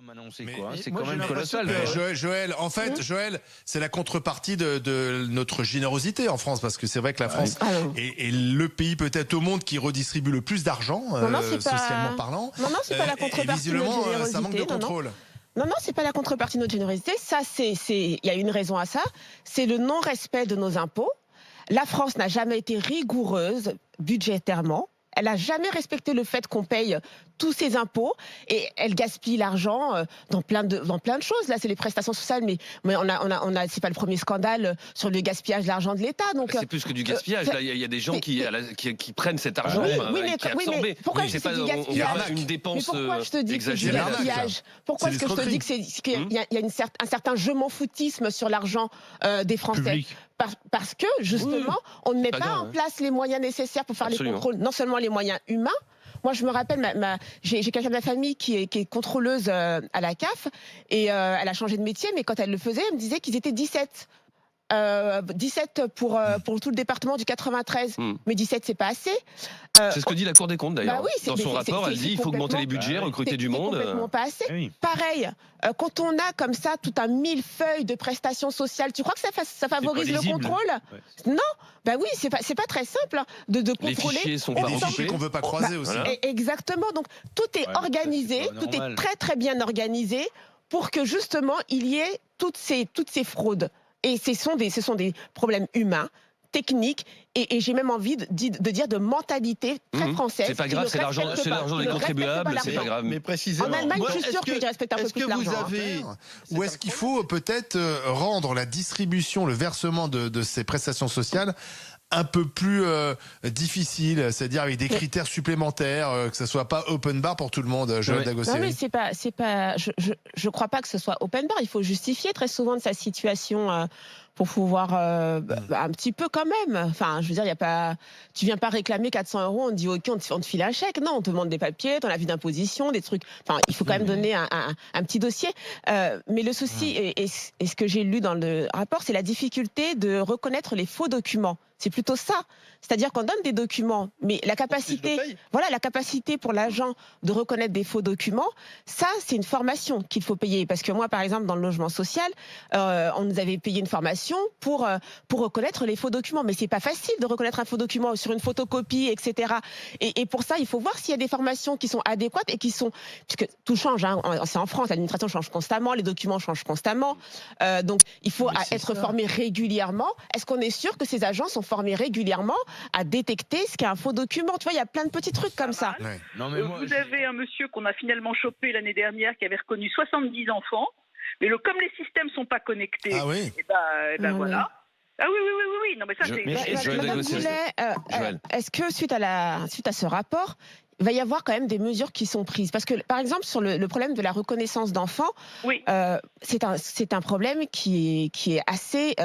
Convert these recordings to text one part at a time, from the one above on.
Manon, c'est Mais- quoi? mais C'est moi, quand j'ai même l'impression colossal. que- Joël, en fait, Joël, c'est la contrepartie de notre générosité en France, parce que c'est vrai que la France Ah non. est le pays peut-être au monde qui redistribue le plus d'argent, Non, c'est pas- socialement parlant. Non, c'est pas la Et contrepartie de visiblement, notre générosité. ça manque de non. contrôle. Non, c'est pas la contrepartie de notre générosité. Ça, il y a une raison à ça. C'est le non-respect de nos impôts. La France n'a jamais été rigoureuse budgétairement. Elle n'a jamais respecté le fait qu'on paye tous ses impôts et elle gaspille l'argent dans plein de choses. Là, c'est les prestations sociales, mais c'est pas le premier scandale sur le gaspillage de l'argent de l'État. Donc C'est plus que du gaspillage. Là, il y a des gens qui prennent cet argent, qui est absorbé. Pourquoi je C'est dis pas du gaspillage une dépense Mais pourquoi je te dis que c'est du exagérée. gaspillage? Pourquoi est-ce que je te dis qu'il y a un certain je m'en foutisme sur l'argent des Français? Public. Parce que, justement, on ne met Pas pas grave, en place les moyens nécessaires pour faire Absolument. les contrôles, non seulement les moyens humains. Moi, je me rappelle, j'ai quelqu'un de ma famille qui est contrôleuse à la CAF et elle a changé de métier, mais quand elle le faisait, elle me disait qu'ils étaient 17. 17 pour tout le département du 93, mais 17 c'est pas assez. C'est ce que dit la Cour des comptes d'ailleurs. Bah oui, Dans son rapport, elle dit il faut augmenter les budgets, recruter du monde. C'est complètement pas assez. Oui. Pareil, quand on a comme ça tout un millefeuille de prestations sociales, tu crois que ça favorise le lisible. contrôle? Ouais. Non, bah oui, c'est pas très simple hein, de Les contrôler. fichiers sont Et pas des fichiers remplis. qu'on veut pas croiser aussi. voilà. Exactement. Donc tout est Ouais, organisé, c'est pas tout est normal. très très bien organisé pour que justement il y ait toutes ces fraudes. Et ce sont des problèmes humains, techniques, et j'ai même envie de dire de mentalité très française. C'est pas qui grave, ne c'est l'argent respecte pas- des qui ne respecte contribuables, pas c'est pas l'argent. grave. Mais précisément. En Allemagne, Moi, je suis sûr qu'ils respectent un peu est-ce plus que vous l'argent. avez Ou est-ce qu'il faut peut-être rendre la distribution, le versement de ces prestations sociales un peu plus difficile, c'est-à-dire avec des critères supplémentaires, que ce soit pas open bar pour tout le monde, Joël Ouais. Dagossieri? Non mais c'est pas. Je crois pas que ce soit open bar. Il faut justifier très souvent de sa situation pour pouvoir un petit peu quand même. Enfin, je veux dire, il y a pas. Tu viens pas réclamer 400 €, on te dit ok, on te file un chèque. Non, on te demande des papiers, ton avis d'imposition, des trucs. Enfin, il faut quand même donner un petit dossier. Mais le souci et ce que j'ai lu dans le rapport, c'est la difficulté de reconnaître les faux documents. C'est plutôt ça. C'est-à-dire qu'on donne des documents, mais la capacité pour l'agent de reconnaître des faux documents, ça, c'est une formation qu'il faut payer. Parce que moi, par exemple, dans le logement social, on nous avait payé une formation pour reconnaître les faux documents. Mais c'est pas facile de reconnaître un faux document sur une photocopie, etc. Et pour ça, il faut voir s'il y a des formations qui sont adéquates et qui sont... Puisque tout change, hein. C'est en France, l'administration change constamment, les documents changent constamment. Donc, il faut être formé régulièrement. Est-ce qu'on est sûr que ces agents sont formés régulièrement à détecter ce qu'est un faux document? Tu vois, il y a plein de petits trucs comme ça. Ouais. Non, mais moi, Vous avez un monsieur qu'on a finalement chopé l'année dernière qui avait reconnu 70 enfants, mais comme les systèmes sont pas connectés, Ah oui. et ben Non, voilà. Ah oui, non mais ça c'est... Joël Madame Dagossieri. Goulet, Joël. est-ce que suite à ce rapport, il va y avoir quand même des mesures qui sont prises? Parce que, par exemple, sur le problème de la reconnaissance d'enfants, Oui. c'est un problème qui est assez,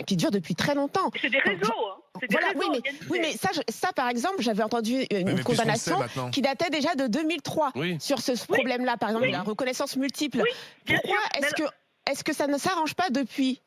qui dure depuis très longtemps. C'est des réseaux, hein. C'est des Voilà, réseaux organisés. oui, mais ça, par exemple, j'avais entendu une mais puisqu'on condamnation le sait maintenant. qui datait déjà de 2003 Oui. sur ce problème-là, par exemple, Oui. de la reconnaissance multiple. bien Pourquoi sûr, mais est-ce que ça ne s'arrange pas depuis